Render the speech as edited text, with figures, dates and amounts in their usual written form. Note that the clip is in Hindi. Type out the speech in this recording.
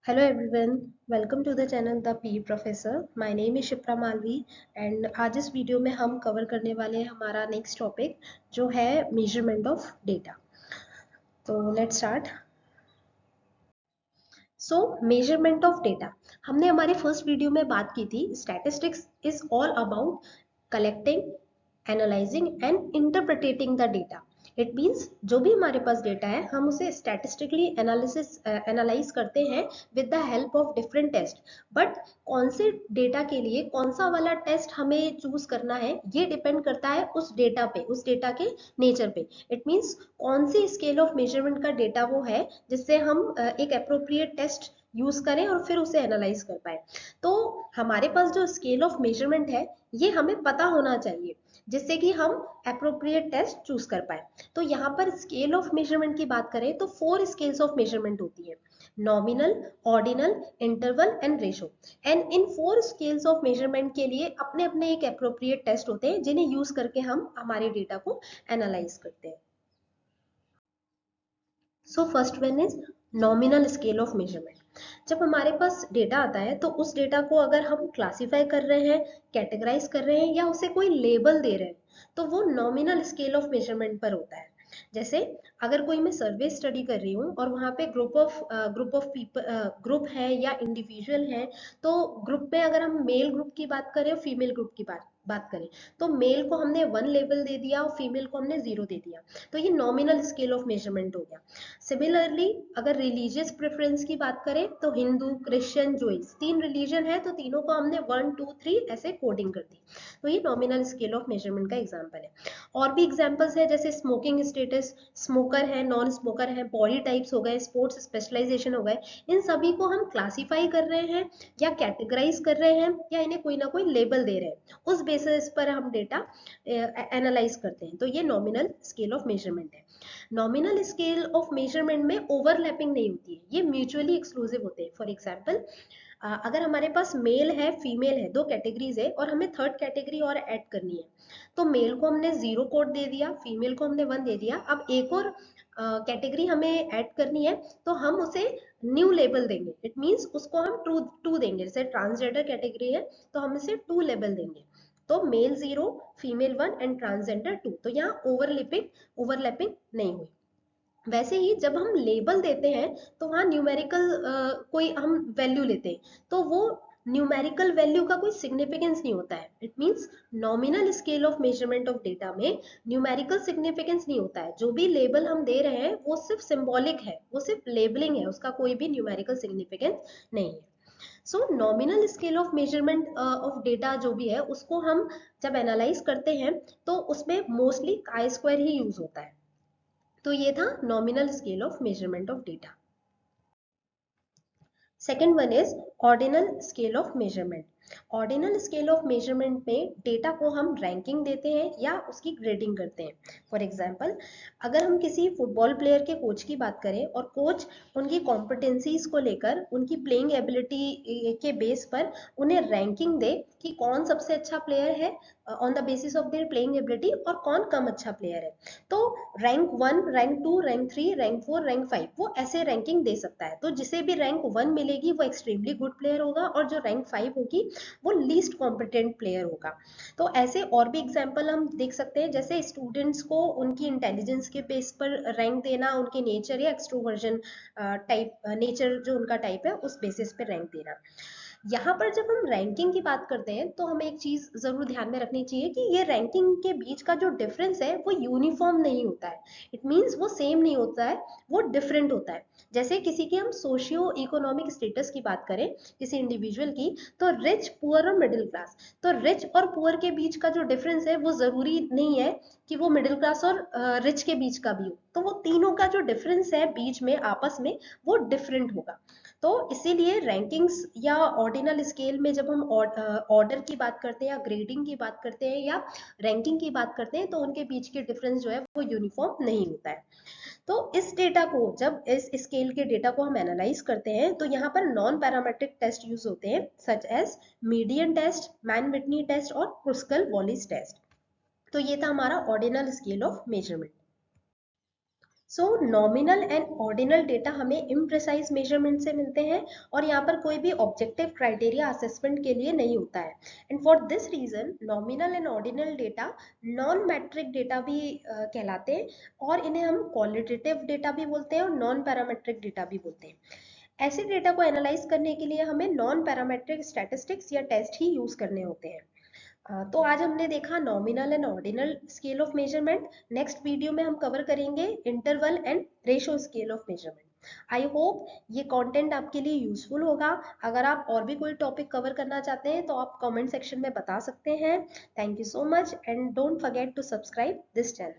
Hello everyone, welcome to the channel The PE Professor. My name is Shipra Malvi and आज इस वीडियो में हम कवर करने वाले हैं हमारा नेक्स्ट टॉपिक जो है मेजरमेंट ऑफ डेटा। तो let's start. So measurement of data, हमने हमारे फर्स्ट वीडियो में बात की थी statistics is all about collecting, analysing and interpreting the data. It means जो भी हमारे पास डेटा है हम उसे स्टैटिस्टिकली एनालाइज करते हैं with the help of different test. But कौन से डेटा के लिए कौन सा वाला टेस्ट हमें चूज करना है ये डिपेंड करता है उस डेटा पे, उस डेटा के नेचर पे। इट मीन्स कौन सी स्केल ऑफ मेजरमेंट का डेटा वो है जिससे हम एक अप्रोप्रिएट टेस्ट यूज करें और फिर उसे एनालाइज कर पाए। तो हमारे पास जो स्केल ऑफ मेजरमेंट है ये हमें पता होना चाहिए जिससे कि हम अप्रोप्रिएट टेस्ट चूज कर पाए। तो यहाँ पर स्केल ऑफ मेजरमेंट की बात करें तो 4 स्केल्स ऑफ मेजरमेंट होती है: nominal, ordinal, interval and ratio. And in 4 scales of measurement के लिए अपने अपने एक अप्रोप्रिएट टेस्ट होते हैं जिन्हें यूज करके हम हमारे डेटा को एनालाइज करते हैं। So first one is nominal scale of measurement. जब हमारे पास डेटा आता है तो उस डेटा को अगर हम क्लासिफाई कर रहे हैं, कैटेगराइज कर रहे हैं या उसे कोई लेबल दे रहे हैं तो वो नॉमिनल स्केल ऑफ मेजरमेंट पर होता है। जैसे अगर कोई मैं सर्वे स्टडी कर रही हूँ और वहाँ पे ग्रुप ऑफ पीपल, ग्रुप है या इंडिविजुअल है, तो ग्रुप में अगर हम मेल ग्रुप की बात करें और फीमेल ग्रुप की बात करें तो मेल को हमने 1 लेबल दे दिया और फीमेल को हमने 0 दे दिया। तो ये नॉमिनल स्केल ऑफ मेजरमेंट हो गया। सिमिलरली अगर रिलीजियस प्रेफरेंस की बात करें तो हिंदू, क्रिश्चियन, जोइस 3 रिलीजन है तो तीनों को हमने 1 2 3 ऐसे कोडिंग कर दी। तो ये नॉमिनल स्केल ऑफ मेजरमेंट का एग्जांपल है। और भी एग्जांपल्स है जैसे स्मोकिंग स्टेटस, स्मोकर है, नॉन स्मोकर है, बॉडी टाइप्स हो गए, स्पोर्ट्स स्पेशलाइजेशन हो गए। इन सभी को हम क्लासीफाई कर रहे हैं या कैटेगराइज कर रहे हैं या इन्हें कोई ना कोई लेबल दे रहे हैं, उस बेसिस पर हम डेटा एनालाइज करते हैं। तो ये नॉमिनल स्केल ऑफ मेजरमेंट है। नॉमिनल स्केल ऑफ मेजरमेंट में ओवरलैपिंग नहीं होती है, ये म्यूचुअली एक्सक्लूसिव होते हैं। फॉर एग्जाम्पल अगर हमारे पास मेल है, फीमेल है, 2 कैटेगरीज है और हमें थर्ड कैटेगरी और ऐड करनी है तो मेल को हमने 0 कोड दे दिया, फीमेल को हमने 1 दे दिया। अब एक और कैटेगरी हमें ऐड करनी है तो हम उसे न्यू लेबल देंगे। इट मीन्स उसको हम टू देंगे। जैसे ट्रांसजेंडर कैटेगरी है तो हम इसे 2 लेबल देंगे। तो मेल 0, फीमेल 1 एंड ट्रांसजेंडर 2। तो यहाँ ओवरलैपिंग नहीं हुई। वैसे ही जब हम लेबल देते हैं तो वहाँ न्यूमेरिकल कोई हम वैल्यू लेते हैं तो वो न्यूमेरिकल वैल्यू का कोई सिग्निफिकेंस नहीं होता है। It means nominal scale of measurement of data में न्यूमेरिकल सिग्निफिकेंस नहीं होता है। जो भी लेबल हम दे रहे हैं वो सिर्फ सिंबॉलिक है, वो सिर्फ लेबलिंग है, उसका कोई भी न्यूमेरिकल सिग्निफिकेंस नहीं है। सो nominal scale of measurement of data जो भी है उसको हम जब एनालाइज करते हैं तो उसमें मोस्टली काई स्क्वायर ही यूज होता है। तो ये था nominal scale of measurement of data. Second one is ordinal scale of measurement. Ordinal scale of measurement में डेटा को हम रैंकिंग देते हैं या उसकी ग्रेडिंग करते हैं। फॉर एग्जाम्पल अगर हम किसी फुटबॉल प्लेयर के कोच की बात करें और कोच उनकी कॉम्पिटेंसीज को लेकर उनकी प्लेइंग एबिलिटी के बेस पर उन्हें रैंकिंग दे कि कौन सबसे अच्छा प्लेयर है on the basis of their playing ability और कौन कम अच्छा प्लेयर है, तो rank 1, rank 2, rank 3, rank 4, rank 5 वो ऐसे रैंकिंग दे सकता है। तो जिसे भी रैंक 1 मिलेगी वो एक्सट्रीमली गुड प्लेयर होगा और जो रैंक 5 होगी वो लीस्ट कॉम्पिटेंट प्लेयर होगा। तो ऐसे और भी एग्जाम्पल हम देख सकते हैं जैसे स्टूडेंट्स को उनकी इंटेलिजेंस के बेस पर रैंक देना, उनके नेचर या एक्सट्रोवर्जन टाइप, नेचर जो उनका टाइप है उस बेसिस पे रैंक देना। यहाँ पर जब हम रैंकिंग की बात करते हैं तो हमें एक चीज जरूर ध्यान में रखनी चाहिए कि ये रैंकिंग के बीच का जो डिफरेंस है वो यूनिफॉर्म नहीं होता है। इट मीन्स वो सेम नहीं होता है, वो डिफरेंट होता है। जैसे किसी की हम सोशियो इकोनॉमिक स्टेटस की बात करें किसी इंडिविजुअल की, तो रिच, पुअर और मिडिल क्लास, तो रिच और पुअर के बीच का जो डिफरेंस है वो जरूरी नहीं है कि वो मिडिल क्लास और रिच के बीच का भी हो। तो वो तीनों का जो डिफरेंस है बीच में आपस में वो डिफरेंट होगा। तो इसीलिए रैंकिंग्स या ऑर्डिनल स्केल में जब हम ऑर्डर की बात करते हैं या ग्रेडिंग की बात करते हैं या रैंकिंग की बात करते हैं तो उनके बीच के डिफरेंस जो है वो यूनिफॉर्म नहीं होता है। तो इस डेटा को, जब इस स्केल के डेटा को हम एनालाइज करते हैं तो यहाँ पर नॉन पैरामेट्रिक टेस्ट यूज होते हैं such as median test, Mann Whitney test और क्रुस्कल वॉलिस टेस्ट। तो ये था हमारा ordinal scale of measurement. So nominal and ordinal data हमें इम्प्रिसाइज मेजरमेंट से मिलते हैं और यहाँ पर कोई भी ऑब्जेक्टिव क्राइटेरिया असेसमेंट के लिए नहीं होता है। And for this reason nominal and ordinal data non metric data भी कहलाते हैं, और इन्हें हम क्वालिटेटिव डेटा भी बोलते हैं और नॉन पैरामेट्रिक डेटा भी बोलते हैं। ऐसे डेटा को एनालाइज करने के लिए हमें नॉन पैरामेट्रिक स्टैटिस्टिक्स या टेस्ट ही यूज करने होते हैं। तो आज हमने देखा nominal and ordinal scale of measurement. Next video में हम कवर करेंगे interval and ratio scale of measurement. I hope ये कंटेंट आपके लिए यूजफुल होगा। अगर आप और भी कोई टॉपिक कवर करना चाहते हैं तो आप कमेंट सेक्शन में बता सकते हैं। Thank you so much and don't forget to subscribe this channel.